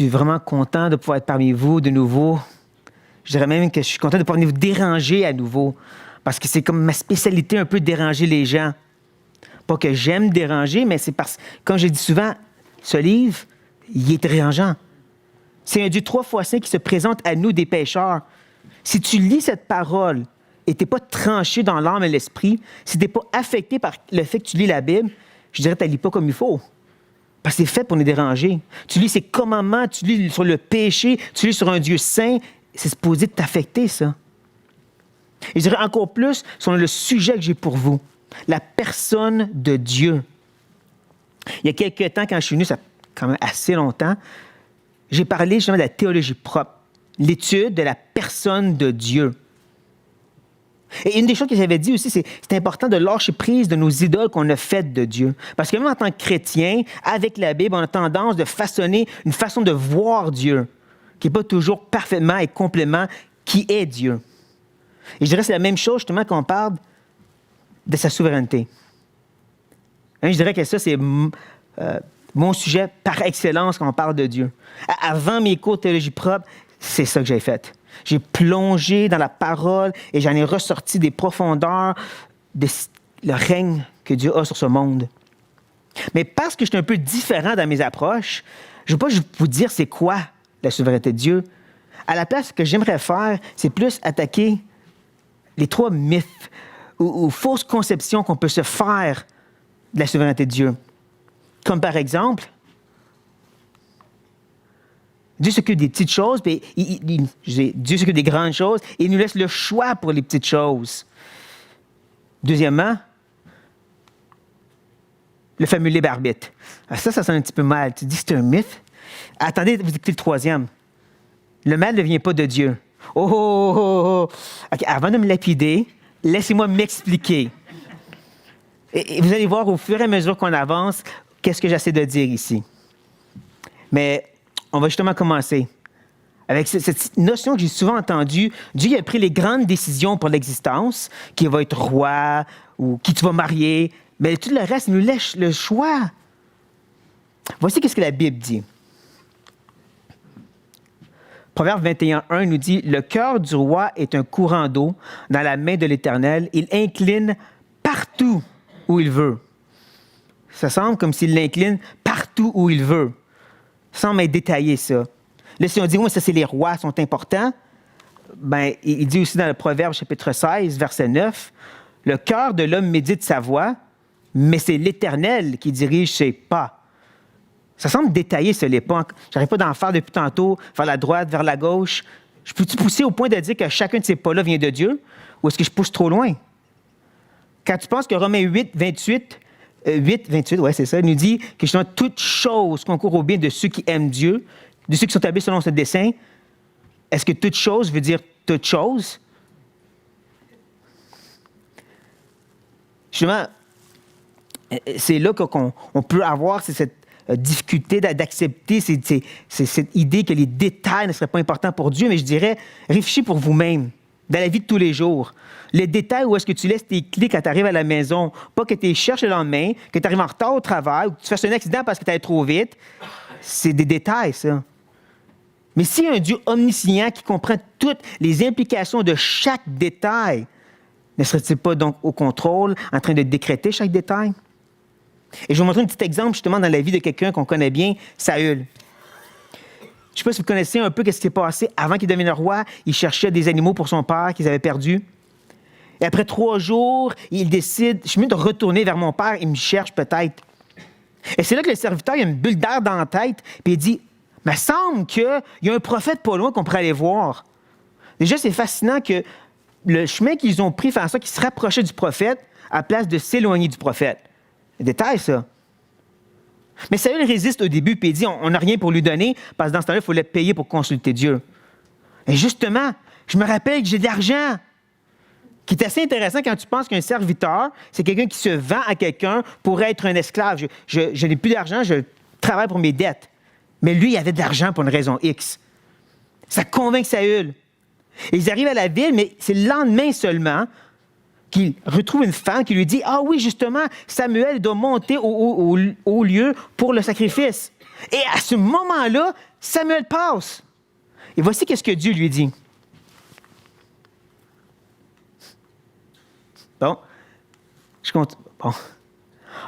suis vraiment content de pouvoir être parmi vous de nouveau. Je dirais même que je suis content de pouvoir venir vous déranger à nouveau. Parce que c'est comme ma spécialité un peu de déranger les gens. Pas que j'aime déranger, mais c'est parce que, comme je dis souvent, ce livre, il est dérangeant. C'est un Dieu 3 fois saint qui se présente à nous des pécheurs. Si tu lis cette parole et tu n'es pas tranché dans l'âme et l'esprit, si tu n'es pas affecté par le fait que tu lis la Bible, je dirais que tu ne la lis pas comme il faut. Parce que c'est fait pour nous déranger. Tu lis ses commandements, tu lis sur le péché, tu lis sur un Dieu saint, c'est supposé t'affecter, ça. Et je dirais encore plus sur le sujet que j'ai pour vous, la personne de Dieu. Il y a quelques temps, quand je suis venu, ça fait quand même assez longtemps, j'ai parlé justement de la théologie propre, l'étude de la personne de Dieu. Et une des choses que j'avais dit aussi, c'est important de lâcher prise de nos idoles qu'on a faites de Dieu. Parce que même en tant que chrétien, avec la Bible, on a tendance de façonner une façon de voir Dieu qui n'est pas toujours parfaitement et complètement qui est Dieu. Et je dirais que c'est la même chose justement quand on parle de sa souveraineté. Je dirais que ça, c'est mon sujet par excellence quand on parle de Dieu. Avant mes cours de théologie propre, c'est ça que j'ai fait. J'ai plongé dans la parole et j'en ai ressorti des profondeurs de le règne que Dieu a sur ce monde. Mais parce que je suis un peu différent dans mes approches, je ne veux pas juste vous dire c'est quoi la souveraineté de Dieu. À la place, ce que j'aimerais faire, c'est plus attaquer les 3 mythes ou fausses conceptions qu'on peut se faire de la souveraineté de Dieu. Comme par exemple, Dieu s'occupe des petites choses, puis Dieu s'occupe des grandes choses, et il nous laisse le choix pour les petites choses. Deuxièmement, le fameux libre arbitre. Alors ça sonne un petit peu mal. Tu dis que c'est un mythe. Attendez, vous écoutez le 3e. Le mal ne vient pas de Dieu. Oh! OK, avant de me lapider, laissez-moi m'expliquer. Et vous allez voir au fur et à mesure qu'on avance, qu'est-ce que j'essaie de dire ici. Mais on va justement commencer avec cette notion que j'ai souvent entendue. Dieu a pris les grandes décisions pour l'existence, qui va être roi ou qui tu vas marier, mais tout le reste, il nous laisse le choix. Voici ce que la Bible dit. Proverbe 21:1 nous dit « Le cœur du roi est un courant d'eau dans la main de l'Éternel. Il incline partout où il veut. » Ça semble comme s'il l'incline partout où il veut. Ça semble être détaillé, ça. Là, si on dit « Oui, ça, c'est les rois, sont importants », ben, il dit aussi dans le Proverbe, chapitre 16, verset 9, « Le cœur de l'homme médite sa voie, mais c'est l'Éternel qui dirige ses pas. » Ça semble détaillé, ce n'est pas. J'arrive pas d'en faire depuis tantôt, vers la droite, vers la gauche. Je peux-tu pousser au point de dire que chacun de ces pas-là vient de Dieu? Ou est-ce que je pousse trop loin? Quand tu penses que Romains 8, 28, ouais, c'est ça, nous dit que justement, toute chose concourt au bien de ceux qui aiment Dieu, de ceux qui sont établis selon ce dessein. Est-ce que toute chose veut dire toute chose? Justement, c'est là qu'on peut avoir cette difficulté d'accepter cette idée que les détails ne seraient pas importants pour Dieu, mais je dirais, réfléchis pour vous-même, dans la vie de tous les jours. Les détails où est-ce que tu laisses tes clés quand tu arrives à la maison, pas que tu les cherches le lendemain, que tu arrives en retard au travail, ou que tu fasses un accident parce que tu allais trop vite, c'est des détails, ça. Mais s'il y a un Dieu omniscient qui comprend toutes les implications de chaque détail, ne serait-il pas donc au contrôle, en train de décréter chaque détail? Et je vais vous montrer un petit exemple justement dans la vie de quelqu'un qu'on connaît bien, Saül. Je ne sais pas si vous connaissez un peu ce qui s'est passé avant qu'il devienne roi. Il cherchait des animaux pour son père qu'ils avaient perdus. Et après 3 jours, il décide, je suis mieux de retourner vers mon père, il me cherche peut-être. Et c'est là que le serviteur, il a une bulle d'air dans la tête, puis il dit, « Il me semble qu'il y a un prophète pas loin qu'on pourrait aller voir. » Déjà, c'est fascinant que le chemin qu'ils ont pris fait en sorte qu'ils se rapprochaient du prophète à place de s'éloigner du prophète. Détail, ça. Mais Saül résiste au début, puis il dit, on n'a rien pour lui donner, parce que dans ce temps-là, il faut le payer pour consulter Dieu. Et justement, je me rappelle que j'ai de l'argent, qui est assez intéressant quand tu penses qu'un serviteur, c'est quelqu'un qui se vend à quelqu'un pour être un esclave. Je n'ai plus d'argent, je travaille pour mes dettes. Mais lui, il avait de l'argent pour une raison X. Ça convainc Saül. Et ils arrivent à la ville, mais c'est le lendemain seulement qu'il retrouve une femme qui lui dit « Ah oui, justement, Samuel doit monter au lieu pour le sacrifice. » Et à ce moment-là, Samuel passe. Et voici ce que Dieu lui dit. Bon, je compte. Bon.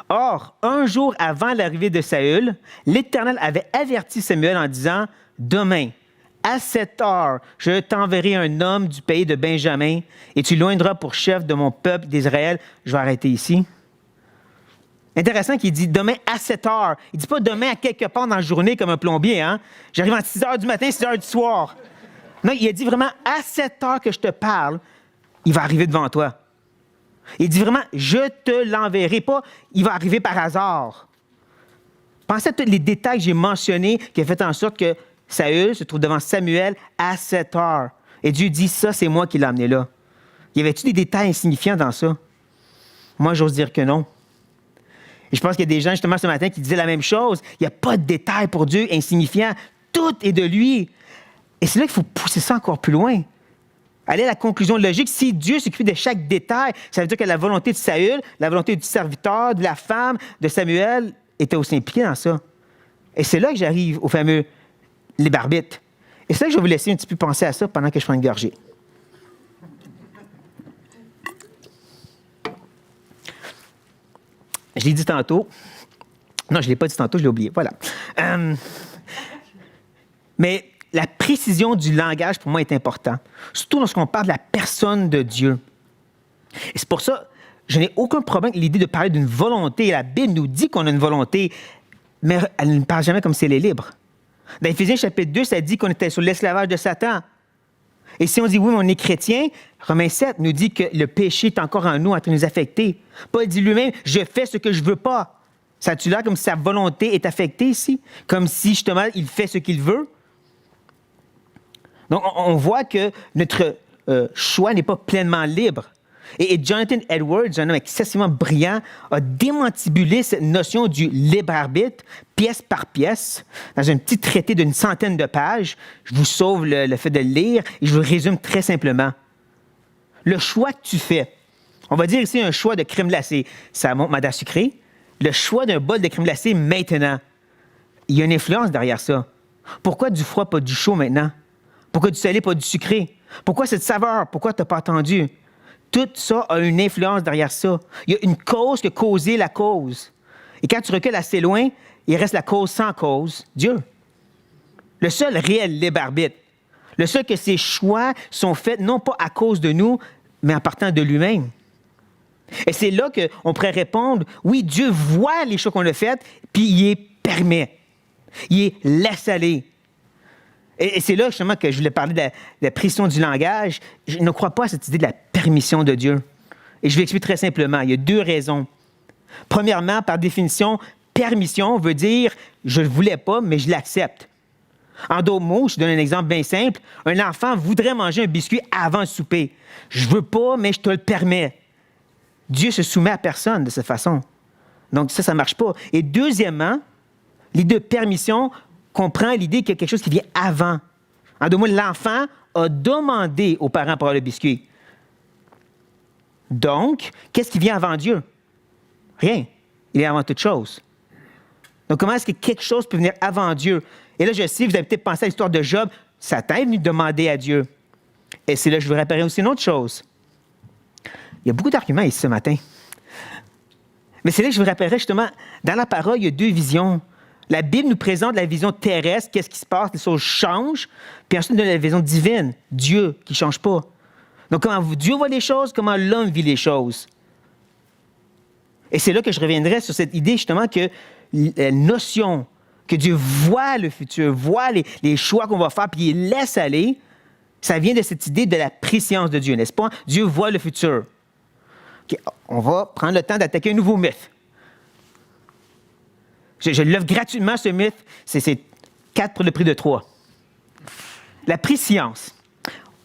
Or, un jour avant l'arrivée de Saül, l'Éternel avait averti Samuel en disant, « Demain, à cette heure, je t'enverrai un homme du pays de Benjamin, et tu loindras pour chef de mon peuple d'Israël. » Je vais arrêter ici. Intéressant qu'il dit demain à 7 heures. Il ne dit pas demain à quelque part dans la journée comme un plombier. Hein? J'arrive à 6 heures du matin, 6 heures du soir. Non, il a dit vraiment à 7 heures que je te parle, il va arriver devant toi. Il dit vraiment je te l'enverrai, pas il va arriver par hasard. Pensez à tous les détails que j'ai mentionnés qui ont fait en sorte que Saül se trouve devant Samuel à 7 heures. Et Dieu dit ça, c'est moi qui l'ai amené là. Y avait-tu des détails insignifiants dans ça? Moi, j'ose dire que non. Et je pense qu'il y a des gens, justement, ce matin, qui disaient la même chose. Il n'y a pas de détails pour Dieu insignifiants. Tout est de lui. Et c'est là qu'il faut pousser ça encore plus loin. Aller à la conclusion logique. Si Dieu s'occupe de chaque détail, ça veut dire que la volonté de Saül, la volonté du serviteur, de la femme, de Samuel, était aussi impliquée dans ça. Et c'est là que j'arrive au fameux libre arbitre. Et c'est là que je vais vous laisser un petit peu penser à ça pendant que je prends une gorgée. Je l'ai dit tantôt. Non, je ne l'ai pas dit tantôt, je l'ai oublié. Voilà. Mais la précision du langage, pour moi, est importante. Surtout lorsqu'on parle de la personne de Dieu. Et c'est pour ça, je n'ai aucun problème avec l'idée de parler d'une volonté. La Bible nous dit qu'on a une volonté, mais elle ne parle jamais comme si elle est libre. Dans Éphésiens chapitre 2, ça dit qu'on était sur l'esclavage de Satan. Et si on dit oui, mais on est chrétien, Romains 7 nous dit que le péché est encore en nous, en train de nous affecter. Paul dit lui-même, je fais ce que je ne veux pas. Ça a-tu l'air comme si sa volonté est affectée ici? Comme si, justement, il fait ce qu'il veut? Donc, on voit que notre choix n'est pas pleinement libre. Et Jonathan Edwards, un homme excessivement brillant, a démantibulé cette notion du libre arbitre, pièce par pièce, dans un petit traité d'une 100aine de pages. Je vous sauve le fait de le lire et je vous le résume très simplement. Le choix que tu fais, on va dire ici un choix de crème glacée, ça monte ma dent sucrée. Le choix d'un bol de crème glacée maintenant, il y a une influence derrière ça. Pourquoi du froid, pas du chaud maintenant? Pourquoi du salé, pas du sucré? Pourquoi cette saveur? Pourquoi tu n'as pas attendu? Tout ça a une influence derrière ça. Il y a une cause qui a causé la cause. Et quand tu recules assez loin, il reste la cause sans cause, Dieu. Le seul réel libre arbitre. Le seul que ses choix sont faits non pas à cause de nous, mais en partant de lui-même. Et c'est là qu'on pourrait répondre, oui, Dieu voit les choix qu'on a faits, puis il les permet. Il les laisse aller. Et c'est là, justement, que je voulais parler de la précision du langage. Je ne crois pas à cette idée de la permission de Dieu. Et je vais expliquer très simplement. Il y a deux raisons. Premièrement, par définition, permission veut dire « je ne le voulais pas, mais je l'accepte ». En d'autres mots, je donne un exemple bien simple. Un enfant voudrait manger un biscuit avant le souper. Je ne veux pas, mais je te le permets. Dieu se soumet à personne de cette façon. Donc ça ne marche pas. Et deuxièmement, l'idée de permission comprend l'idée qu'il y a quelque chose qui vient avant. En d'autres mots, l'enfant a demandé aux parents pour avoir le biscuit. Donc, qu'est-ce qui vient avant Dieu? Rien. Il est avant toute chose. Donc, comment est-ce que quelque chose peut venir avant Dieu? Et là, je sais, vous avez peut-être pensé à l'histoire de Job. Satan est venu demander à Dieu. Et c'est là que je veux rappeler aussi une autre chose. Il y a beaucoup d'arguments ici ce matin. Mais c'est là que je vous rappellerai justement, dans la parole, il y a deux visions. La Bible nous présente la vision terrestre, qu'est-ce qui se passe, les choses changent, puis ensuite la vision divine, Dieu qui ne change pas. Donc comment Dieu voit les choses, comment l'homme vit les choses. Et c'est là que je reviendrai sur cette idée justement que la notion que Dieu voit le futur, voit les choix qu'on va faire, puis il laisse aller, ça vient de cette idée de la préscience de Dieu, n'est-ce pas? Dieu voit le futur. Okay, on va prendre le temps d'attaquer un nouveau mythe. Je l'offre gratuitement, ce mythe. C'est 4 pour le prix de 3. La préscience.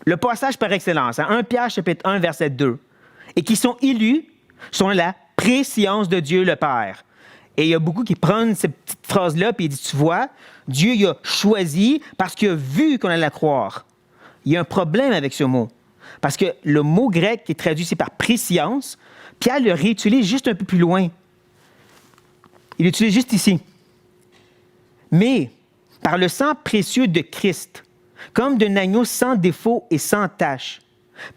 Le passage par excellence, hein, 1 Pierre, chapitre 1, verset 2. Et qui sont élus sont la préscience de Dieu le Père. Et il y a beaucoup qui prennent cette petite phrase-là, puis ils disent, tu vois, Dieu il a choisi parce qu'il a vu qu'on allait la croire. Il y a un problème avec ce mot. Parce que le mot grec qui est traduit ici par préscience, Pierre le réutilise juste un peu plus loin. Il l'utilise juste ici. Mais par le sang précieux de Christ, comme d'un agneau sans défaut et sans tache,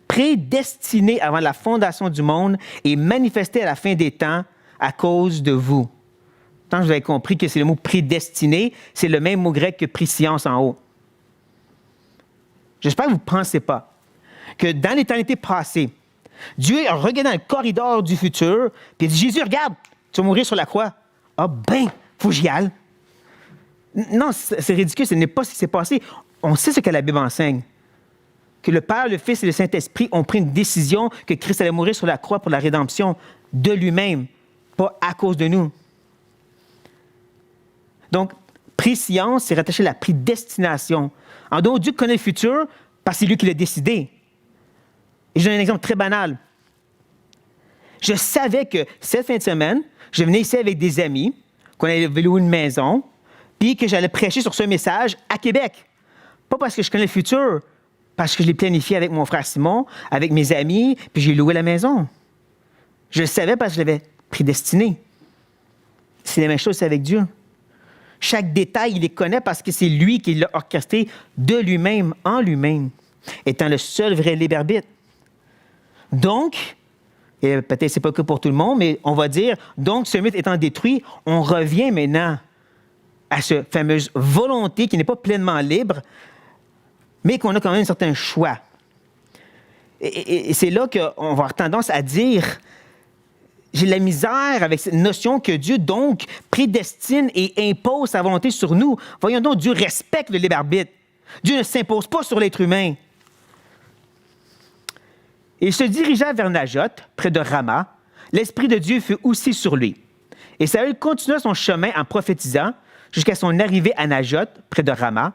prédestiné avant la fondation du monde et manifesté à la fin des temps à cause de vous. Tant que vous avez compris que c'est le mot prédestiné, c'est le même mot grec que préscience en haut. J'espère que vous ne pensez pas que dans l'éternité passée, Dieu a regardé dans le corridor du futur, puis il a dit, Jésus, regarde, tu vas mourir sur la croix. Ah ben, faut que j'y aille. Non, c'est ridicule, ce n'est pas ce qui s'est passé. On sait ce que la Bible enseigne. Que le Père, le Fils et le Saint-Esprit ont pris une décision que Christ allait mourir sur la croix pour la rédemption de lui-même, pas à cause de nous. Donc, préscience, c'est rattaché à la prédestination. En d'autres, Dieu connaît le futur parce que c'est lui qui l'a décidé. Et je donne un exemple très banal. Je savais que cette fin de semaine, je venais ici avec des amis, qu'on allait louer une maison, puis que j'allais prêcher sur ce message à Québec. Pas parce que je connais le futur, parce que je l'ai planifié avec mon frère Simon, avec mes amis, puis j'ai loué la maison. Je le savais parce que je l'avais prédestiné. C'est la même chose avec Dieu. Chaque détail, il les connaît parce que c'est lui qui l'a orchestré de lui-même, en lui-même, étant le seul vrai libre arbitre. Donc, et peut-être c'est pas que pour tout le monde, mais on va dire, donc ce mythe étant détruit, on revient maintenant à cette fameuse volonté qui n'est pas pleinement libre, mais qu'on a quand même un certain choix. Et c'est là qu'on va avoir tendance à dire, j'ai de la misère avec cette notion que Dieu, donc, prédestine et impose sa volonté sur nous. Voyons donc, Dieu respecte le libre arbitre. Dieu ne s'impose pas sur l'être humain. Et il se dirigea vers Najot, près de Rama. L'Esprit de Dieu fut aussi sur lui. Et Saül continua son chemin en prophétisant jusqu'à son arrivée à Najot, près de Rama.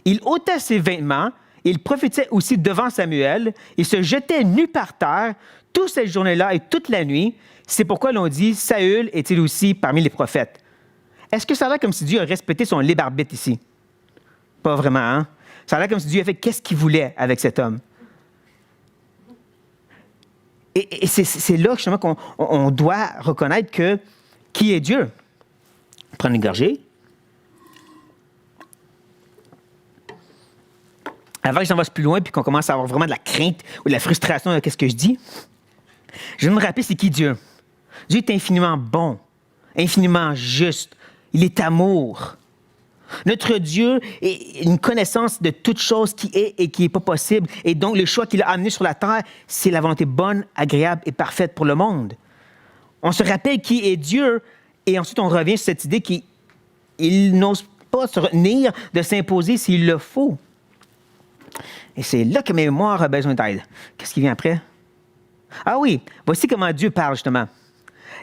Il ôta ses vêtements, et il prophétisait aussi devant Samuel. Il se jetait nu par terre toute cette journée-là et toute la nuit. C'est pourquoi l'on dit, Saül est-il aussi parmi les prophètes. Est-ce que ça a l'air comme si Dieu a respecté son libre arbitre ici? Pas vraiment, hein? Ça a l'air comme si Dieu a fait qu'est-ce qu'il voulait avec cet homme. Et c'est là justement qu'on doit reconnaître que qui est Dieu. Prendre une gorgée. Avant que j'en passe plus loin puis qu'on commence à avoir vraiment de la crainte ou de la frustration de ce que je dis, je vais me rappeler c'est qui Dieu. Dieu est infiniment bon, infiniment juste. Il est amour. Notre Dieu est une connaissance de toute chose qui est et qui n'est pas possible. Et donc, le choix qu'il a amené sur la terre, c'est la volonté bonne, agréable et parfaite pour le monde. On se rappelle qui est Dieu et ensuite on revient sur cette idée qu'il n'ose pas se retenir de s'imposer s'il le faut. Et c'est là que ma mémoire a besoin d'aide. Qu'est-ce qui vient après? Ah oui, voici comment Dieu parle justement.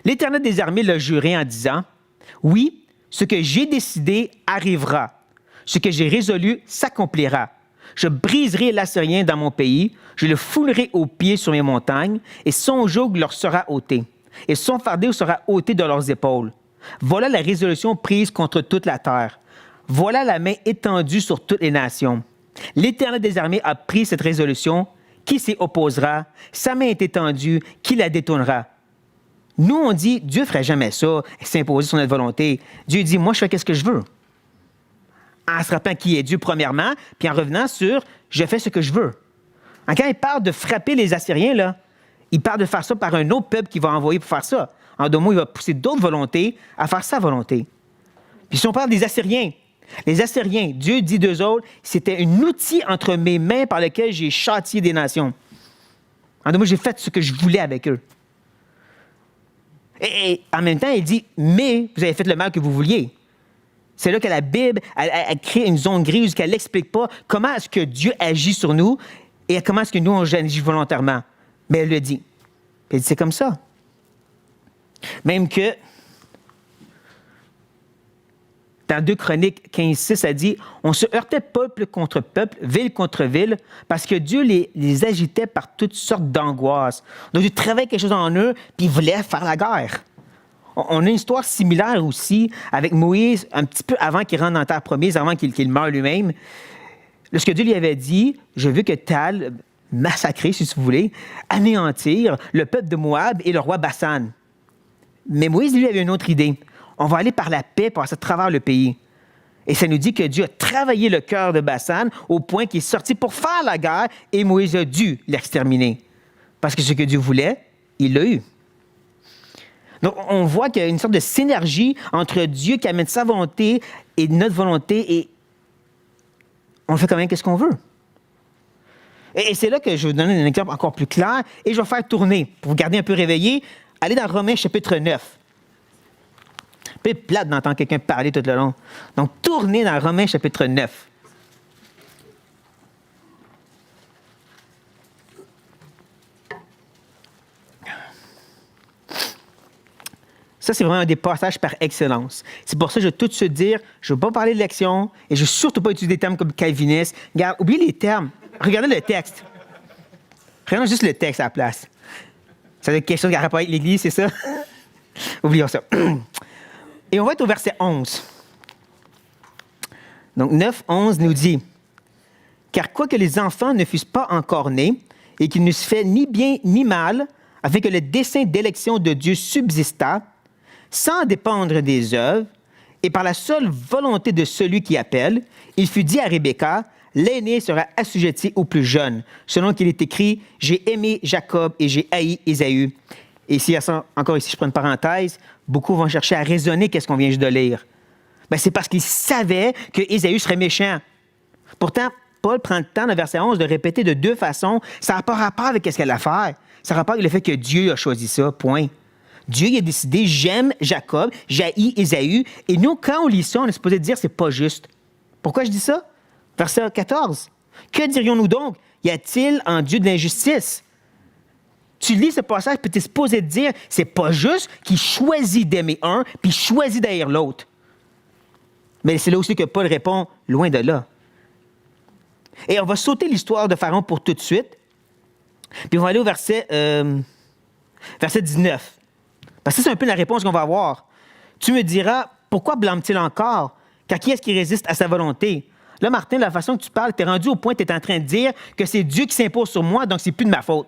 L'Éternel des armées l'a juré en disant, « Oui, ce que j'ai décidé arrivera. Ce que j'ai résolu s'accomplira. Je briserai l'Assyrien dans mon pays, je le foulerai aux pieds sur mes montagnes, et son joug leur sera ôté, et son fardeau sera ôté de leurs épaules. Voilà la résolution prise contre toute la terre. Voilà la main étendue sur toutes les nations. L'Éternel des armées a pris cette résolution. Qui s'y opposera? Sa main est étendue. Qui la détournera? » Nous, on dit, Dieu ne ferait jamais ça, s'imposer sur notre volonté. Dieu dit, moi, je fais ce que je veux. En se rappelant qui est Dieu, premièrement, puis en revenant sur, je fais ce que je veux. Quand il parle de frapper les Assyriens, là, il parle de faire ça par un autre peuple qu'il va envoyer pour faire ça. En deux mots, il va pousser d'autres volontés à faire sa volonté. Puis si on parle des Assyriens, les Assyriens, Dieu dit d'eux autres, c'était un outil entre mes mains par lequel j'ai châtié des nations. En deux mots, j'ai fait ce que je voulais avec eux. Et en même temps, il dit, mais vous avez fait le mal que vous vouliez. C'est là que la Bible elle crée une zone grise qu'elle n'explique pas comment est-ce que Dieu agit sur nous et comment est-ce que nous, on agit volontairement. Mais elle le dit. Puis elle dit, c'est comme ça. Même que, dans 2 Chroniques 15:6, elle dit, on se heurtait peuple contre peuple, ville contre ville, parce que Dieu les agitait par toutes sortes d'angoisses. Donc, Dieu travaillait quelque chose en eux, puis il voulait faire la guerre. On a une histoire similaire aussi avec Moïse, un petit peu avant qu'il rentre dans la terre promise, avant qu'il meure lui-même. Lorsque Dieu lui avait dit, je veux que Tal, massacrer, si vous voulez, anéantir le peuple de Moab et le roi Bassan. Mais Moïse, lui, avait une autre idée. On va aller par la paix, passer à travers le pays. Et ça nous dit que Dieu a travaillé le cœur de Bassan au point qu'il est sorti pour faire la guerre et Moïse a dû l'exterminer. Parce que ce que Dieu voulait, il l'a eu. Donc, on voit qu'il y a une sorte de synergie entre Dieu qui amène sa volonté et notre volonté et on fait quand même qu'est-ce qu'on veut. Et c'est là que je vais vous donner un exemple encore plus clair et je vais faire tourner, pour vous garder un peu réveillé, aller dans Romains chapitre 9. Un peu plate d'entendre quelqu'un parler tout le long. Donc, tournez dans Romains chapitre 9. Ça, c'est vraiment un des passages par excellence. C'est pour ça que je vais tout de suite dire, je ne vais pas parler d'élection et je ne vais surtout pas utiliser des termes comme calviniste. Regarde, oubliez les termes. Regardez le texte. Regardez juste le texte à la place. Ça doit être quelque chose qui a rapport avec l'Église, c'est ça? Oublions ça. Et on va être au verset 11. Donc, 9, 11 nous dit, « Car quoique les enfants ne fussent pas encore nés et qu'ils n'eussent fait ni bien ni mal, afin que le dessein d'élection de Dieu subsistât, sans dépendre des œuvres, et par la seule volonté de celui qui appelle, il fut dit à Rebecca, l'aîné sera assujetti au plus jeune, selon qu'il est écrit, j'ai aimé Jacob et j'ai haï Ésaü. Et ici, encore ici, je prends une parenthèse, beaucoup vont chercher à raisonner qu'est-ce qu'on vient juste de lire. Ben, c'est parce qu'ils savaient que Ésaü serait méchant. Pourtant, Paul prend le temps, dans le verset 11, de répéter de deux façons. Ça n'a pas rapport avec ce qu'elle a à faire. Ça a rapport avec le fait que Dieu a choisi ça, point. Dieu il a décidé, j'aime Jacob, j'haïs Ésaü. Et nous, quand on lit ça, on est supposé dire, c'est pas juste. Pourquoi je dis ça? Verset 14. Que dirions-nous donc? Y a-t-il en Dieu de l'injustice? Tu lis ce passage, puis tu es supposé te dire, c'est pas juste qu'il choisit d'aimer un, puis il choisit d'haïr l'autre. Mais c'est là aussi que Paul répond, loin de là. Et on va sauter l'histoire de Pharaon pour tout de suite. Puis on va aller au verset 19. Parce que c'est un peu la réponse qu'on va avoir. Tu me diras, pourquoi blâme-t-il encore? Car qui est-ce qui résiste à sa volonté? Là, Martin, de la façon que tu parles, tu es rendu au point où tu es en train de dire que c'est Dieu qui s'impose sur moi, donc c'est plus de ma faute.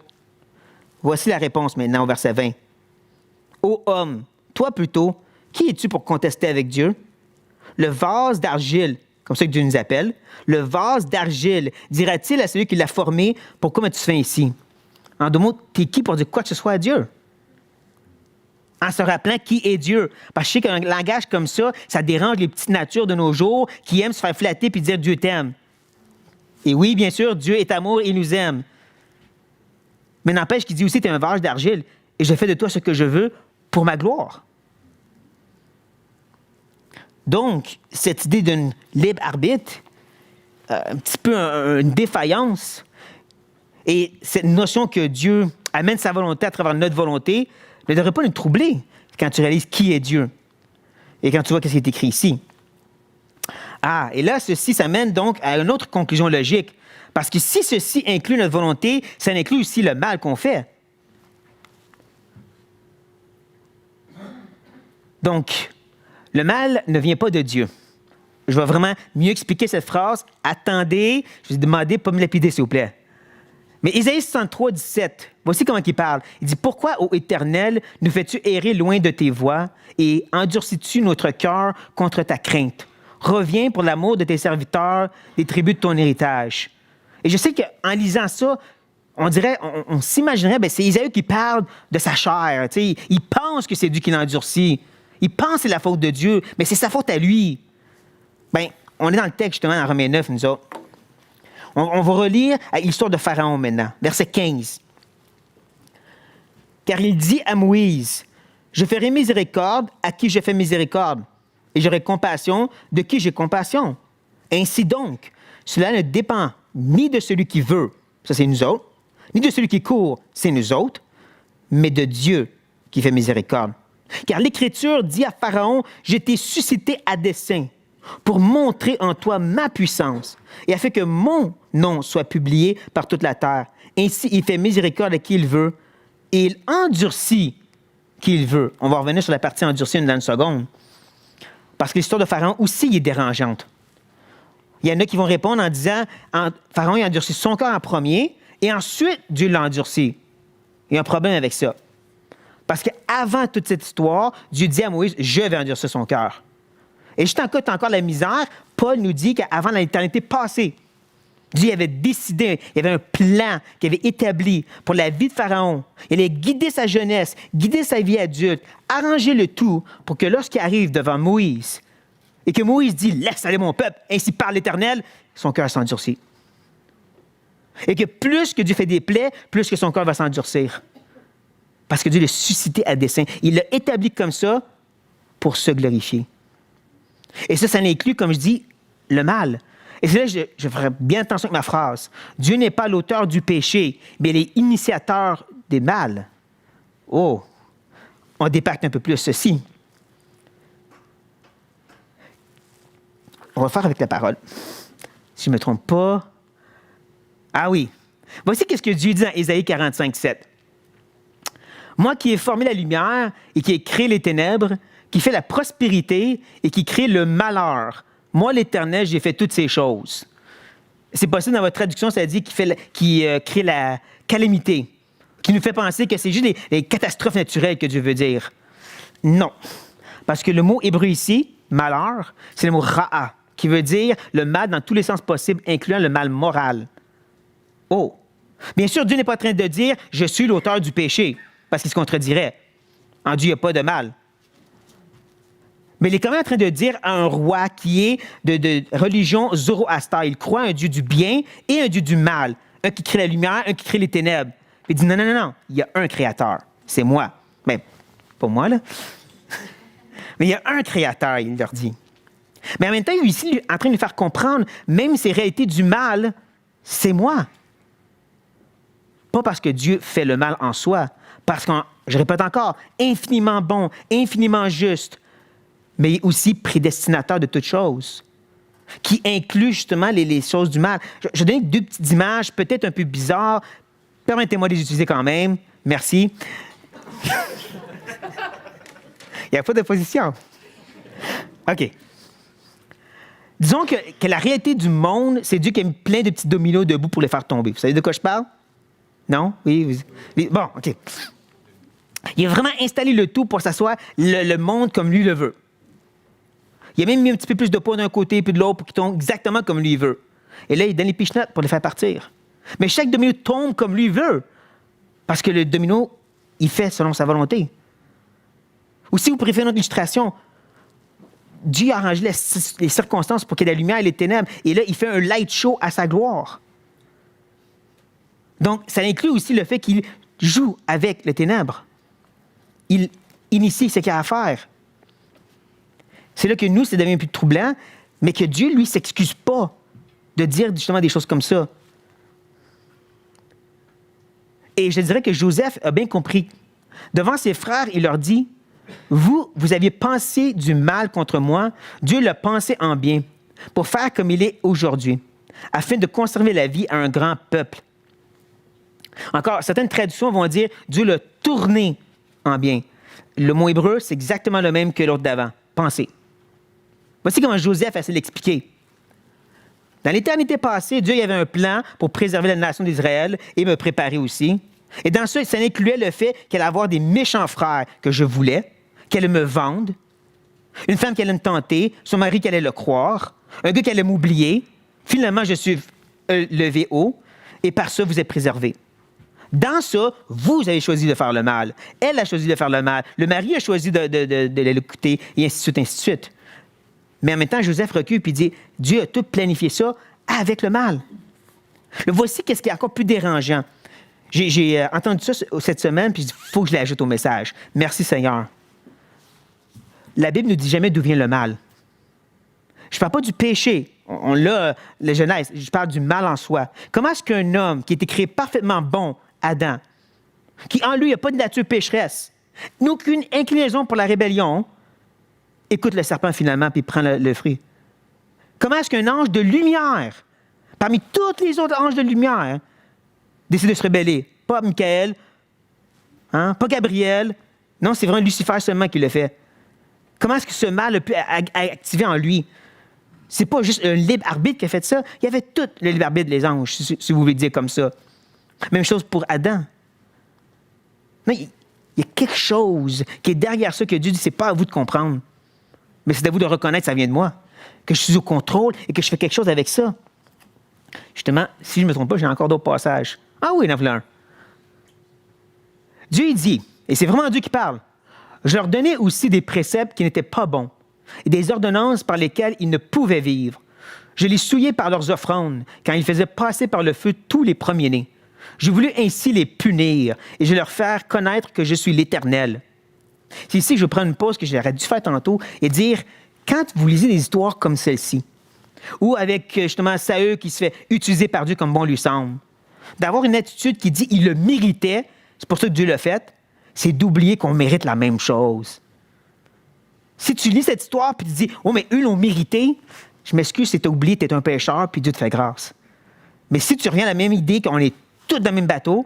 Voici la réponse maintenant au verset 20. Ô homme, toi plutôt, qui es-tu pour contester avec Dieu? Le vase d'argile, comme ça que Dieu nous appelle, le vase d'argile, dira-t-il à celui qui l'a formé, pourquoi m'as-tu fait ici? En deux mots, t'es qui pour dire quoi que ce soit à Dieu? En se rappelant qui est Dieu. Parce que je sais qu'un langage comme ça, ça dérange les petites natures de nos jours qui aiment se faire flatter puis dire Dieu t'aime. Et oui, bien sûr, Dieu est amour et il nous aime. Mais n'empêche qu'il dit aussi, tu es un vase d'argile et je fais de toi ce que je veux pour ma gloire. Donc, cette idée d'un libre arbitre, un petit peu une défaillance, et cette notion que Dieu amène sa volonté à travers notre volonté, ne devrait pas nous troubler quand tu réalises qui est Dieu et quand tu vois ce qui est écrit ici. Ah, et là, ceci, ça mène donc à une autre conclusion logique. Parce que si ceci inclut notre volonté, ça inclut aussi le mal qu'on fait. Donc, le mal ne vient pas de Dieu. Je vais vraiment mieux expliquer cette phrase. Attendez, je vais demander de ne pas me lapider, s'il vous plaît. Mais Isaïe 63, 17, voici comment il parle. Il dit, « Pourquoi, ô Éternel, nous fais-tu errer loin de tes voies et endurcis-tu notre cœur contre ta crainte? Reviens pour l'amour de tes serviteurs, des tribus de ton héritage. » Et je sais qu'en lisant ça, on dirait, on s'imaginerait, c'est Isaïe qui parle de sa chair. Il pense que c'est Dieu qui l'endurcit. Il pense que c'est la faute de Dieu, mais c'est sa faute à lui. On est dans le texte, justement, dans Romains 9, nous autres. On va relire l'histoire de Pharaon maintenant, verset 15. Car il dit à Moïse, « Je ferai miséricorde à qui je fais miséricorde, et j'aurai compassion de qui j'ai compassion. Ainsi donc, cela ne dépend ni de celui qui veut, ça c'est nous autres, ni de celui qui court, c'est nous autres, mais de Dieu qui fait miséricorde. Car l'Écriture dit à Pharaon, « Je t'ai suscité à dessein, pour montrer en toi ma puissance, et afin que mon nom soit publié par toute la terre. Ainsi, il fait miséricorde à qui il veut, et il endurcit qui il veut. » On va revenir sur la partie endurcie dans une seconde. Parce que l'histoire de Pharaon aussi est dérangeante. Il y en a qui vont répondre en disant, Pharaon a endurci son cœur en premier, et ensuite, Dieu l'a endurci. Il y a un problème avec ça. Parce qu'avant toute cette histoire, Dieu dit à Moïse, « Je vais endurcir son cœur. » Et juste en cas tu as encore la misère, Paul nous dit qu'avant l'éternité passée, Dieu avait décidé, il y avait un plan qu'il avait établi pour la vie de Pharaon. Il allait guider sa jeunesse, guider sa vie adulte, arranger le tout pour que lorsqu'il arrive devant Moïse et que Moïse dit « Laisse aller mon peuple, ainsi parle l'Éternel », son cœur s'endurcit. Et que plus que Dieu fait des plaies, plus que son cœur va s'endurcir. Parce que Dieu l'a suscité à dessein. Il l'a établi comme ça pour se glorifier. Et ça inclut, comme je dis, le mal. Et c'est là que je ferai bien attention avec ma phrase. Dieu n'est pas l'auteur du péché, mais il est initiateur des mal. Oh, on dépacte un peu plus ceci. On va faire avec la parole. Si je ne me trompe pas. Ah oui. Voici ce que Dieu dit dans Ésaïe 45, 7. Moi qui ai formé la lumière et qui ai créé les ténèbres, qui fait la prospérité et qui crée le malheur. Moi, l'Éternel, j'ai fait toutes ces choses. C'est possible dans votre traduction, ça dit qui crée la calamité, qui nous fait penser que c'est juste les catastrophes naturelles que Dieu veut dire. Non. Parce que le mot hébreu ici, malheur, c'est le mot ra'a, qui veut dire le mal dans tous les sens possibles, incluant le mal moral. Oh! Bien sûr, Dieu n'est pas en train de dire « je suis l'auteur du péché », parce qu'il se contredirait. En Dieu, il n'y a pas de mal. Mais il est quand même en train de dire à un roi qui est de religion zoroaster, il croit à un Dieu du bien et un Dieu du mal, un qui crée la lumière, un qui crée les ténèbres. Il dit non, il y a un créateur, c'est moi. Mais pas moi, là. Mais il y a un créateur, il leur dit. Mais en même temps, il est ici en train de lui faire comprendre, même ces réalités du mal, c'est moi. Pas parce que Dieu fait le mal en soi, parce qu'on, je répète encore, infiniment bon, infiniment juste, mais aussi prédestinateur de toutes choses, qui inclut justement les choses du mal. Je donne deux petites images, peut-être un peu bizarres. Permettez-moi de les utiliser quand même. Merci. Il n'y a pas d'opposition. OK. Disons que la réalité du monde, c'est Dieu qui a mis plein de petits dominos debout pour les faire tomber. Vous savez de quoi je parle? Non? Oui? Bon, OK. Il a vraiment installé le tout pour que ça soit le monde comme lui le veut. Il a même mis un petit peu plus de poids d'un côté puis de l'autre pour qu'ils tombent exactement comme lui veut. Et là, il donne les pichenottes pour les faire partir. Mais chaque domino tombe comme lui veut. Parce que le domino, il fait selon sa volonté. Ou si vous préférez une autre illustration, Dieu a arrangé les circonstances pour qu'il y ait la lumière et les ténèbres. Et là, il fait un light show à sa gloire. Donc, ça inclut aussi le fait qu'il joue avec les ténèbres. Il initie ce qu'il y a à faire. C'est là que nous, ça devient plus troublant, mais que Dieu, lui, ne s'excuse pas de dire justement des choses comme ça. Et je dirais que Joseph a bien compris. Devant ses frères, il leur dit, « Vous aviez pensé du mal contre moi, Dieu l'a pensé en bien, pour faire comme il est aujourd'hui, afin de conserver la vie à un grand peuple. » Encore, certaines traductions vont dire, « Dieu l'a tourné en bien. » Le mot hébreu, c'est exactement le même que l'autre d'avant, « penser ». Voici comment Joseph a essayé de l'expliquer. Dans l'éternité passée, Dieu avait un plan pour préserver la nation d'Israël et me préparer aussi. Et dans ça incluait le fait qu'elle allait avoir des méchants frères que je voulais, qu'elle me vende, une femme qui allait me tenter, son mari qui allait le croire, un gars qui allait m'oublier. Finalement, je suis levé haut et par ça, vous êtes préservés. Dans ça, vous avez choisi de faire le mal. Elle a choisi de faire le mal. Le mari a choisi de l'écouter, et ainsi de suite, ainsi de suite. Mais en même temps, Joseph recule et dit, Dieu a tout planifié ça avec le mal. Voici qu'est-ce qui est encore plus dérangeant. J'ai entendu ça cette semaine, puis il faut que je l'ajoute au message. Merci Seigneur. La Bible ne dit jamais d'où vient le mal. Je ne parle pas du péché. On l'a, la Genèse. Je parle du mal en soi. Comment est-ce qu'un homme qui a été créé parfaitement bon, Adam, qui en lui n'a pas de nature pécheresse, aucune inclinaison pour la rébellion, écoute le serpent finalement puis prend le fruit? Comment est-ce qu'un ange de lumière, parmi tous les autres anges de lumière, décide de se rebeller? Pas Michael, pas Gabriel. Non, c'est vraiment Lucifer seulement qui le fait. Comment est-ce que ce mal a pu activer en lui? C'est pas juste un libre arbitre qui a fait ça. Il y avait tout le libre arbitre des anges, si vous voulez dire comme ça. Même chose pour Adam. Non, il y a quelque chose qui est derrière ça que Dieu dit, c'est pas à vous de comprendre. Mais c'est à vous de reconnaître que ça vient de moi, que je suis au contrôle et que je fais quelque chose avec ça. Justement, si je ne me trompe pas, j'ai encore d'autres passages. Ah oui, il y en a plein. Dieu dit, et c'est vraiment Dieu qui parle, « Je leur donnais aussi des préceptes qui n'étaient pas bons et des ordonnances par lesquelles ils ne pouvaient vivre. Je les souillais par leurs offrandes, quand ils faisaient passer par le feu tous les premiers-nés. J'ai voulu ainsi les punir et je leur faire connaître que je suis l'Éternel. » C'est ici que je prends une pause que j'aurais dû faire tantôt et dire, quand vous lisez des histoires comme celle-ci, ou avec justement Saül qui se fait utiliser par Dieu comme bon lui semble, d'avoir une attitude qui dit il le méritait, c'est pour ça que Dieu l'a fait, c'est d'oublier qu'on mérite la même chose. Si tu lis cette histoire puis tu dis oh mais eux l'ont mérité, je m'excuse, c'est oublié, tu es un pécheur puis Dieu te fait grâce. Mais si tu reviens à la même idée qu'on est tous dans le même bateau,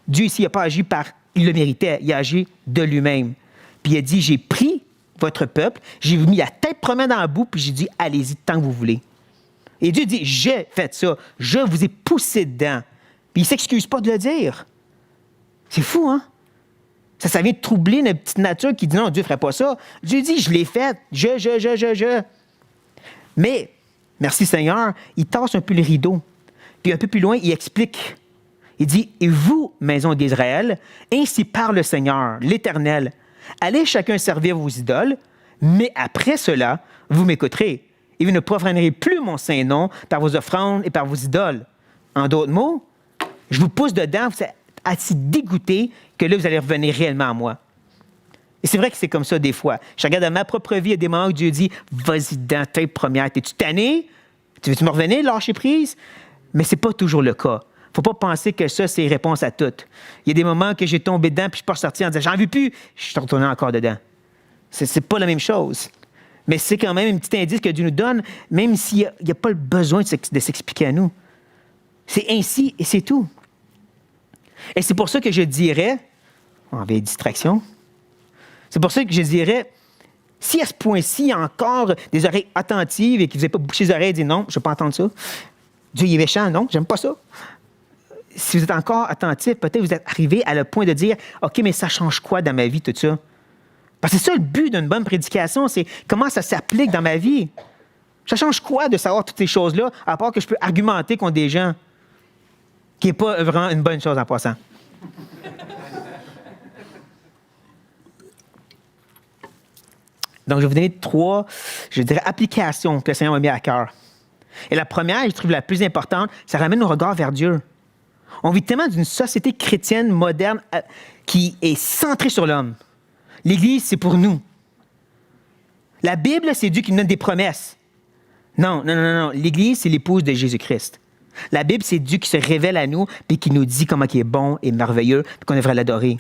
Dieu ici n'a pas agi par il le méritait, il a agi de lui-même. Puis il a dit j'ai pris votre peuple, j'ai mis la tête première dans la boue puis j'ai dit allez-y tant que vous voulez. Et Dieu dit j'ai fait ça, je vous ai poussé dedans. Puis il ne s'excuse pas de le dire. C'est fou, hein? Ça vient de troubler notre petite nature qui dit non, Dieu ne ferait pas ça. Dieu dit, je l'ai fait. Je. Mais, merci Seigneur, il tasse un peu le rideau. Puis un peu plus loin, il explique. Il dit, et vous, maison d'Israël, ainsi parle le Seigneur, l'Éternel, allez chacun servir vos idoles, mais après cela, vous m'écouterez. Et vous ne profanerez plus mon saint nom par vos offrandes et par vos idoles. En d'autres mots, je vous pousse dedans, vous êtes assez dégoûté que là, vous allez revenir réellement à moi. Et c'est vrai que c'est comme ça des fois. Je regarde dans ma propre vie, il y a des moments où Dieu dit « Vas-y dans ta première, t'es-tu tanné? Tu veux-tu me revenir, lâcher prise? » Mais ce n'est pas toujours le cas. Il ne faut pas penser que ça, c'est réponse à tout. Il y a des moments que j'ai tombé dedans puis je suis pas ressorti en disant « J'en veux plus! » Je suis retourné encore dedans. C'est pas la même chose. Mais c'est quand même un petit indice que Dieu nous donne, même s'il n'y a pas le besoin de s'expliquer à nous. C'est ainsi et c'est tout. Et c'est pour ça que je dirais, on avait distraction, c'est pour ça que je dirais, si à ce point-ci, il y a encore des oreilles attentives et que vous n'avez pas bouché les oreilles et dit non, je ne veux pas entendre ça, Dieu il est méchant, non, j'aime pas ça. Si vous êtes encore attentif, peut-être vous êtes arrivé à le point de dire, OK, mais ça change quoi dans ma vie, tout ça? Parce que c'est ça le but d'une bonne prédication, c'est comment ça s'applique dans ma vie. Ça change quoi de savoir toutes ces choses-là, à part que je peux argumenter contre des gens? Qui n'est pas vraiment une bonne chose en passant. Donc, je vais vous donner 3, je dirais, applications que le Seigneur m'a mis à cœur. Et la première, je trouve la plus importante, ça ramène nos regards vers Dieu. On vit tellement d'une société chrétienne moderne qui est centrée sur l'homme. L'Église, c'est pour nous. La Bible, c'est Dieu qui nous donne des promesses. Non. L'Église, c'est l'épouse de Jésus-Christ. La Bible, c'est Dieu qui se révèle à nous et qui nous dit comment il est bon et merveilleux et qu'on devrait l'adorer.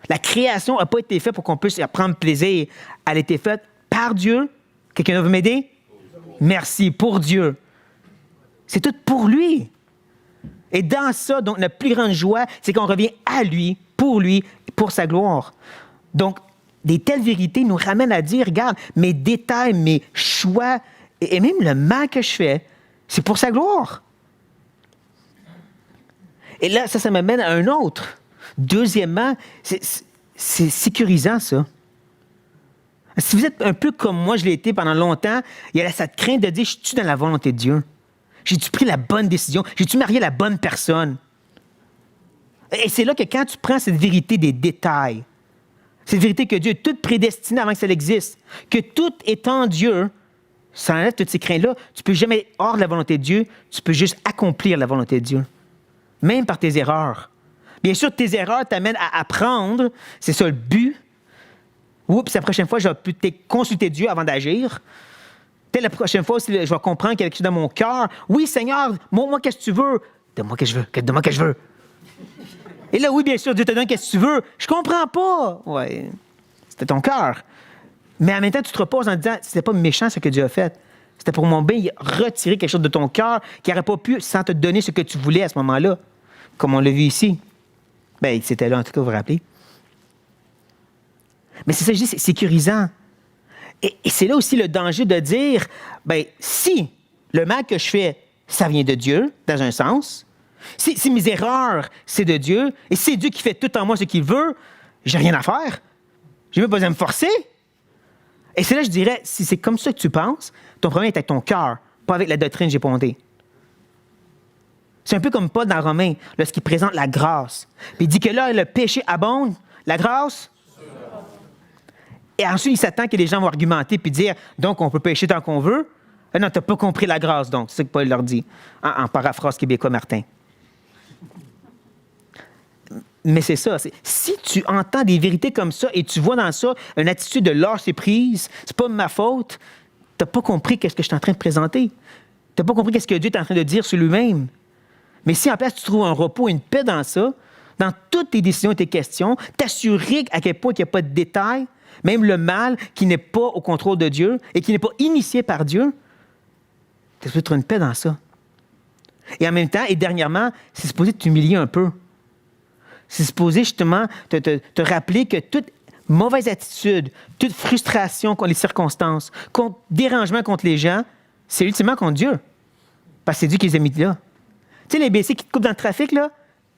La création n'a pas été faite pour qu'on puisse prendre plaisir. Elle a été faite par Dieu. Quelqu'un veut m'aider? Merci, pour Dieu. C'est tout pour lui. Et dans ça, donc, notre plus grande joie, c'est qu'on revient à lui, pour sa gloire. Donc, des telles vérités nous ramènent à dire, regarde, mes détails, mes choix, et même le mal que je fais, c'est pour sa gloire. Et là, ça m'amène à un autre. Deuxièmement, c'est sécurisant, ça. Si vous êtes un peu comme moi, je l'ai été pendant longtemps, il y a cette crainte de dire, je suis dans la volonté de Dieu? J'ai-tu pris la bonne décision? J'ai-tu marié la bonne personne? Et c'est là que quand tu prends cette vérité des détails, cette vérité que Dieu est tout prédestiné avant que ça existe, que tout est en Dieu, ça enlève toutes ces craintes-là. Tu ne peux jamais être hors de la volonté de Dieu, tu peux juste accomplir la volonté de Dieu. Même par tes erreurs. Bien sûr, tes erreurs t'amènent à apprendre, c'est ça le but. Oups, la prochaine fois, je vais peut-être consulter Dieu avant d'agir. Peut-être la prochaine fois, je vais comprendre qu'il y a quelque chose dans mon cœur. Oui, Seigneur, montre-moi qu'est-ce que tu veux. Donne-moi ce que je veux. Et là, oui, bien sûr, Dieu te donne qu'est-ce que tu veux. Je comprends pas. Ouais, c'était ton cœur. Mais en même temps, tu te reposes en disant, c'était pas méchant ce que Dieu a fait. C'était pour mon bien, il a retiré quelque chose de ton cœur qui n'aurait pas pu sans te donner ce que tu voulais à ce moment-là. Comme on l'a vu ici. Bien, c'était là, en tout cas, vous vous rappelez. Mais c'est ça, je dis, c'est sécurisant. Et c'est là aussi le danger de dire, bien, si le mal que je fais, ça vient de Dieu, dans un sens, si mes erreurs, c'est de Dieu, et si c'est Dieu qui fait tout en moi ce qu'il veut, j'ai rien à faire. J'ai même pas besoin de me forcer. Et c'est là, je dirais, si c'est comme ça que tu penses, ton problème est avec ton cœur, pas avec la doctrine que j'ai pointée. C'est un peu comme Paul dans Romains, lorsqu'il présente la grâce. Puis il dit que là, le péché abonde, la grâce. Et ensuite, il s'attend que les gens vont argumenter puis dire, donc on peut pécher tant qu'on veut. Non, tu n'as pas compris la grâce, donc. C'est ce que Paul leur dit, en paraphrase québécois Martin. Mais c'est ça. Si tu entends des vérités comme ça et tu vois dans ça une attitude de lâcher prise, c'est pas ma faute, tu n'as pas compris qu'est-ce que je suis en train de présenter. Tu n'as pas compris qu'est-ce que Dieu est en train de dire sur lui-même. Mais si en place tu trouves un repos, une paix dans ça, dans toutes tes décisions et tes questions, t'assurer à quel point il n'y a pas de détails, même le mal qui n'est pas au contrôle de Dieu et qui n'est pas initié par Dieu, tu as trouver une paix dans ça. Et en même temps, et dernièrement, c'est supposé t'humilier un peu. C'est supposé justement te rappeler que toute mauvaise attitude, toute frustration contre les circonstances, contre dérangement contre les gens, c'est ultimement contre Dieu. Parce que c'est Dieu qui les a mis là. Tu sais, les BC qui te coupent dans le trafic, là,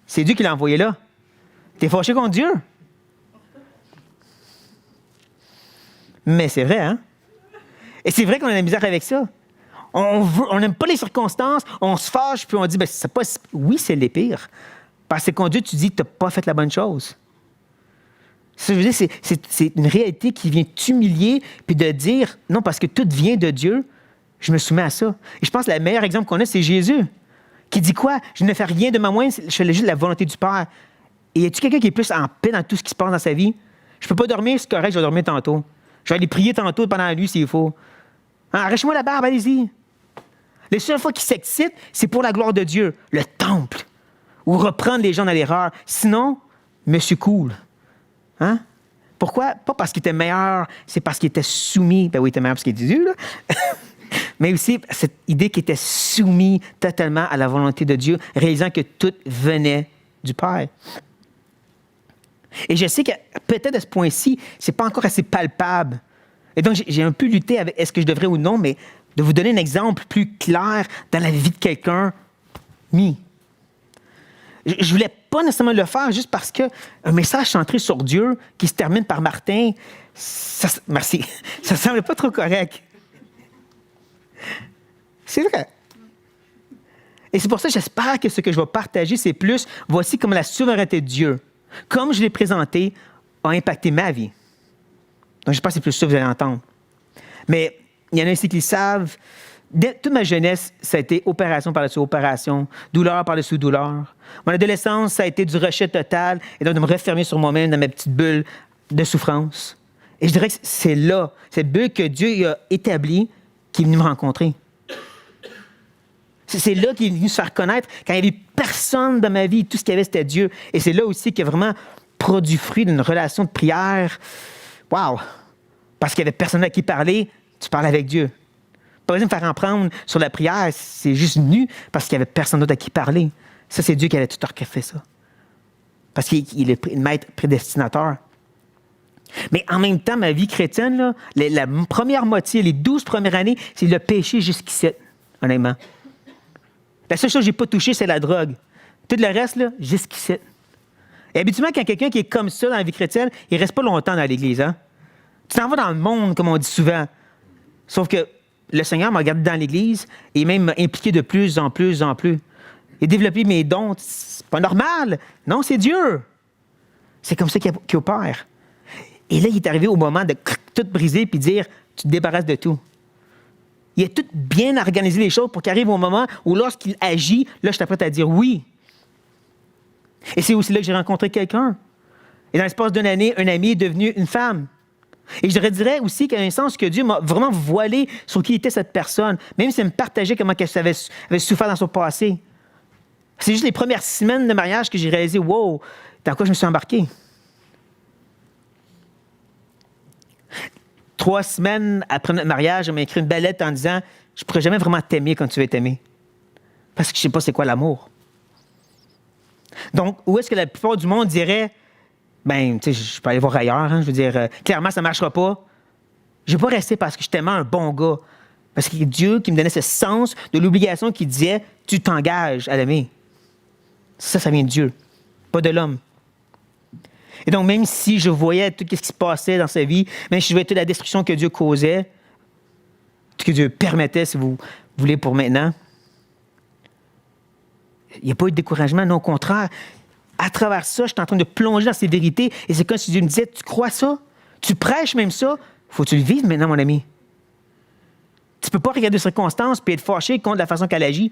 c'est Dieu qui l'a envoyé là. T'es fâché contre Dieu. Mais c'est vrai, hein? Et c'est vrai qu'on a de la misère avec ça. On n'aime pas les circonstances, on se fâche, puis on dit, c'est pas... Oui, c'est les pires. Parce que contre Dieu, tu dis que tu n'as pas fait la bonne chose. Ça, je veux dire, c'est une réalité qui vient t'humilier, puis de dire, non, parce que tout vient de Dieu, je me soumets à ça. Et je pense que le meilleur exemple qu'on a, c'est Jésus, qui dit quoi? Je ne fais rien de ma moindre, je fais juste la volonté du Père. Et y a-t-il quelqu'un qui est plus en paix dans tout ce qui se passe dans sa vie? Je ne peux pas dormir, c'est correct, je vais dormir tantôt. Je vais aller prier tantôt pendant la nuit s'il faut. Arrache-moi la barbe, allez-y. Les seules fois qu'il s'excite, c'est pour la gloire de Dieu, le temple, ou reprendre les gens dans l'erreur. Sinon, monsieur cool. Hein? Pourquoi? Pas parce qu'il était meilleur, c'est parce qu'il était soumis. Ben oui, il était meilleur parce qu'il était Dieu, là. Mais aussi cette idée qu'il était soumis totalement à la volonté de Dieu, réalisant que tout venait du Père. Et je sais que peut-être à ce point-ci, c'est pas encore assez palpable. Et donc, j'ai un peu lutté avec est-ce que je devrais ou non, mais de vous donner un exemple plus clair dans la vie de quelqu'un mis. Je voulais pas nécessairement le faire juste parce qu'un message centré sur Dieu qui se termine par Martin, merci, ça semble pas trop correct. C'est vrai. Et c'est pour ça que j'espère que ce que je vais partager, c'est plus, voici comment la souveraineté de Dieu, comme je l'ai présenté, a impacté ma vie. Donc, j'espère que c'est plus ça que vous allez entendre. Mais il y en a ici qui le savent. Dès toute ma jeunesse, ça a été opération par-dessus opération, douleur par-dessus douleur. Mon adolescence, ça a été du rejet total et donc de me refermer sur moi-même dans ma petite bulle de souffrance. Et je dirais que c'est là, cette bulle que Dieu a établie, qui est venu me rencontrer. C'est là qu'il est venu se faire connaître quand il n'y avait personne dans ma vie, tout ce qu'il y avait, c'était Dieu. Et c'est là aussi qu'il a vraiment produit fruit d'une relation de prière. Wow! Parce qu'il n'y avait personne à qui parler, tu parles avec Dieu. Pas besoin de faire en prendre sur la prière, c'est juste venu parce qu'il n'y avait personne d'autre à qui parler. Ça, c'est Dieu qui avait tout orchestré ça. Parce qu'il est le maître prédestinateur. Mais en même temps, ma vie chrétienne, là, la première moitié, les 12 premières années, c'est le péché jusqu'ici, honnêtement. La seule chose que je n'ai pas touchée, c'est la drogue. Tout le reste, là, jusqu'ici. Et habituellement, quand quelqu'un qui est comme ça dans la vie chrétienne, il ne reste pas longtemps dans l'Église. Hein? Tu t'en vas dans le monde, comme on dit souvent. Sauf que le Seigneur m'a gardé dans l'Église et même m'a impliqué de plus en plus en plus. Il a développé mes dons. C'est pas normal. Non, c'est Dieu. C'est comme ça qu'il opère. Et là, il est arrivé au moment de tout briser puis dire, tu te débarrasses de tout. Il a tout bien organisé les choses pour qu'il arrive au moment où lorsqu'il agit, là, je suis prêt à dire oui. Et c'est aussi là que j'ai rencontré quelqu'un. Et dans l'espace d'une année, un ami est devenu une femme. Et je dirais aussi qu'il y a un sens que Dieu m'a vraiment voilé sur qui était cette personne, même s'il me partageait comment elle avait souffert dans son passé. C'est juste les premières semaines de mariage que j'ai réalisé, wow, dans quoi je me suis embarqué. 3 semaines après notre mariage, elle m'a écrit une belle lettre en disant « Je ne pourrais jamais vraiment t'aimer quand tu veux t'aimer. Parce que je ne sais pas c'est quoi l'amour. » Donc, où est-ce que la plupart du monde dirait « Ben, tu sais, je peux aller voir ailleurs. Hein, je veux dire, clairement, ça ne marchera pas. » Je ne vais pas rester parce que je suis tellement un bon gars. Parce que c'est Dieu qui me donnait ce sens de l'obligation qui disait « Tu t'engages à l'aimer. » Ça vient de Dieu, pas de l'homme. Et donc, même si je voyais tout ce qui se passait dans sa vie, même si je voyais toute la destruction que Dieu causait, que Dieu permettait, si vous voulez, pour maintenant, il n'y a pas eu de découragement. Non, au contraire, à travers ça, je suis en train de plonger dans ces vérités. Et c'est comme si Dieu me disait, tu crois ça? Tu prêches même ça? Faut que tu le vives maintenant, mon ami. Tu ne peux pas regarder les circonstances et être fâché contre la façon qu'elle agit.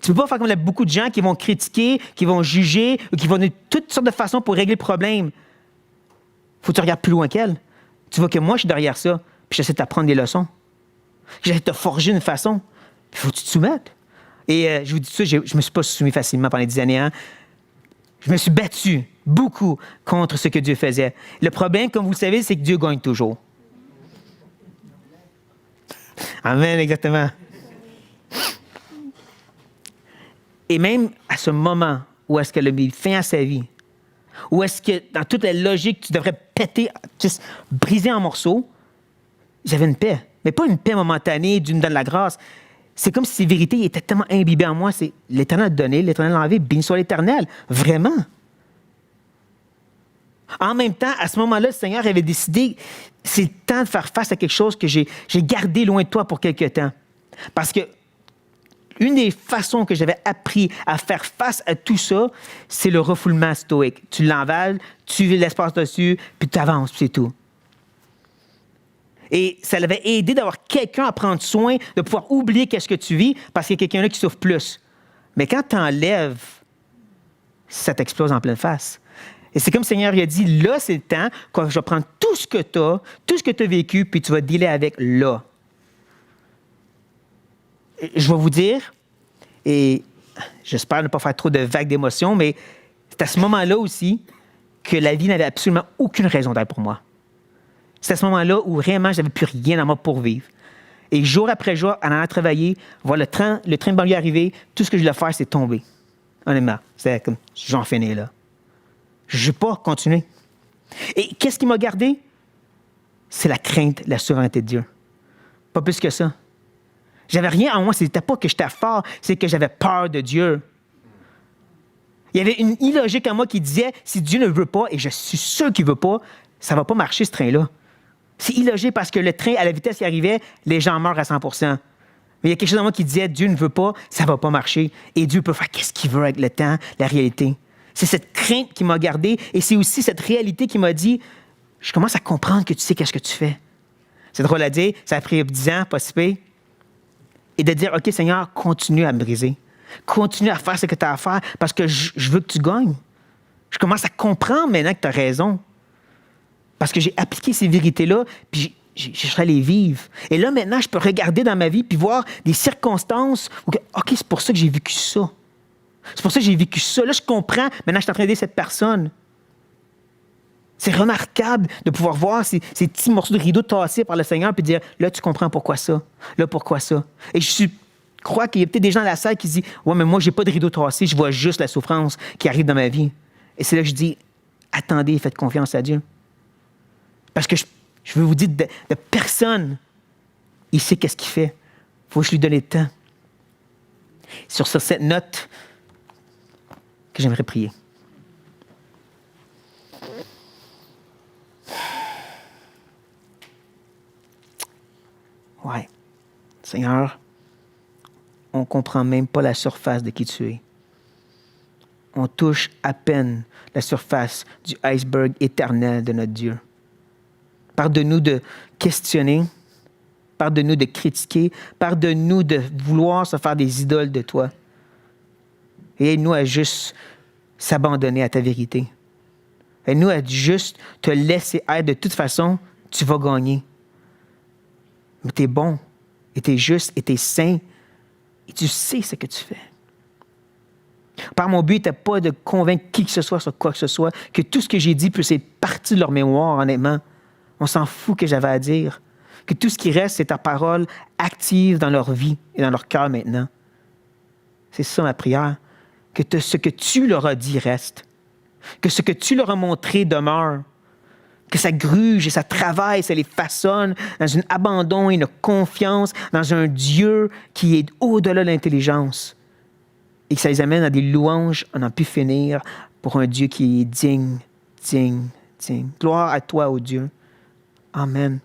Tu ne peux pas faire comme beaucoup de gens qui vont critiquer, qui vont juger, ou qui vont donner toutes sortes de façons pour régler le problème. Faut que tu regardes plus loin qu'elle. Tu vois que moi, je suis derrière ça, puis j'essaie de t'apprendre des leçons. J'essaie de te forger une façon. Il faut que tu te soumettes. Et je vous dis ça, je ne me suis pas soumis facilement pendant des années. Hein? Je me suis battu beaucoup contre ce que Dieu faisait. Le problème, comme vous le savez, c'est que Dieu gagne toujours. Amen, exactement. Et même à ce moment où est-ce qu'elle a mis fin à sa vie, où est-ce que, dans toute la logique, tu devrais péter, juste briser en morceaux, j'avais une paix. Mais pas une paix momentanée, Dieu me donne la grâce. C'est comme si ces vérités étaient tellement imbibées en moi. C'est l'Éternel a donné, l'Éternel a enlevé, béni soit l'Éternel. Vraiment. En même temps, à ce moment-là, le Seigneur avait décidé, c'est le temps de faire face à quelque chose que j'ai gardé loin de toi pour quelque temps. Parce que une des façons que j'avais appris à faire face à tout ça, c'est le refoulement stoïque. Tu l'envales, tu laisses passer dessus, puis tu avances, puis c'est tout. Et ça l'avait aidé d'avoir quelqu'un à prendre soin, de pouvoir oublier qu'est-ce que tu vis, parce qu'il y a quelqu'un là qui souffre plus. Mais quand tu enlèves, ça t'explose en pleine face. Et c'est comme le Seigneur il a dit, là, c'est le temps, quand je vais prendre tout ce que tu as, tout ce que tu as vécu, puis tu vas dealer avec là. Je vais vous dire, et j'espère ne pas faire trop de vagues d'émotions, mais c'est à ce moment-là aussi que la vie n'avait absolument aucune raison d'être pour moi. C'est à ce moment-là où vraiment, je n'avais plus rien à moi pour vivre. Et jour après jour, en allant travailler, voir le train de banlieue arriver, tout ce que je voulais faire, c'est tomber. Honnêtement, c'était comme, j'en finis là. Je ne vais pas continuer. Et qu'est-ce qui m'a gardé? C'est la crainte, la souveraineté de Dieu. Pas plus que ça. J'avais rien en moi, c'était pas que j'étais fort, c'est que j'avais peur de Dieu. Il y avait une illogique en moi qui disait, si Dieu ne veut pas, et je suis sûr qu'il ne veut pas, ça ne va pas marcher ce train-là. C'est illogique parce que le train, à la vitesse qui arrivait, les gens meurent à 100%. Mais il y a quelque chose en moi qui disait, Dieu ne veut pas, ça ne va pas marcher. Et Dieu peut faire qu'est-ce qu'il veut avec le temps, la réalité. C'est cette crainte qui m'a gardé et c'est aussi cette réalité qui m'a dit, je commence à comprendre que tu sais qu'est-ce que tu fais. C'est drôle à dire, ça a pris 10 ans, pas si peu. Et de dire, OK, Seigneur, continue à me briser. Continue à faire ce que tu as à faire parce que je veux que tu gagnes. Je commence à comprendre maintenant que tu as raison. Parce que j'ai appliqué ces vérités-là, puis je serais les vivre. Et là, maintenant, je peux regarder dans ma vie puis voir des circonstances où, OK, c'est pour ça que j'ai vécu ça. C'est pour ça que j'ai vécu ça. Là, je comprends. Maintenant, je suis en train d'aider cette personne. C'est remarquable de pouvoir voir ces petits morceaux de rideau tassés par le Seigneur puis dire, là, tu comprends pourquoi ça. Là, pourquoi ça. Et je crois qu'il y a peut-être des gens dans la salle qui se disent, ouais, mais moi, j'ai pas de rideau tassé, je vois juste la souffrance qui arrive dans ma vie. Et c'est là que je dis, attendez, faites confiance à Dieu. Parce que je veux vous dire, de personne, il sait qu'est-ce qu'il fait. Il faut que je lui donne le temps. Sur cette note que j'aimerais prier. Ouais. Seigneur, on ne comprend même pas la surface de qui tu es. On touche à peine la surface du iceberg éternel de notre Dieu. Pardonne-nous de questionner, pardonne-nous de critiquer, pardonne-nous de vouloir se faire des idoles de toi. Et aide-nous à juste s'abandonner à ta vérité. Aide-nous à juste te laisser être. De toute façon, tu vas gagner. Mais tu es bon, et tu es juste, et tu es saint, et tu sais ce que tu fais. Par mon but n'était pas de convaincre qui que ce soit sur quoi que ce soit, que tout ce que j'ai dit puisse être parti de leur mémoire, honnêtement. On s'en fout que j'avais à dire. Que tout ce qui reste, c'est ta parole active dans leur vie et dans leur cœur maintenant. C'est ça ma prière. Que ce que tu leur as dit reste. Que ce que tu leur as montré demeure. Que ça gruge et ça travaille, ça les façonne dans un abandon et une confiance dans un Dieu qui est au-delà de l'intelligence. Et que ça les amène à des louanges, on n'en peut finir, pour un Dieu qui est digne digne, digne. Gloire à toi, ô Dieu. Amen.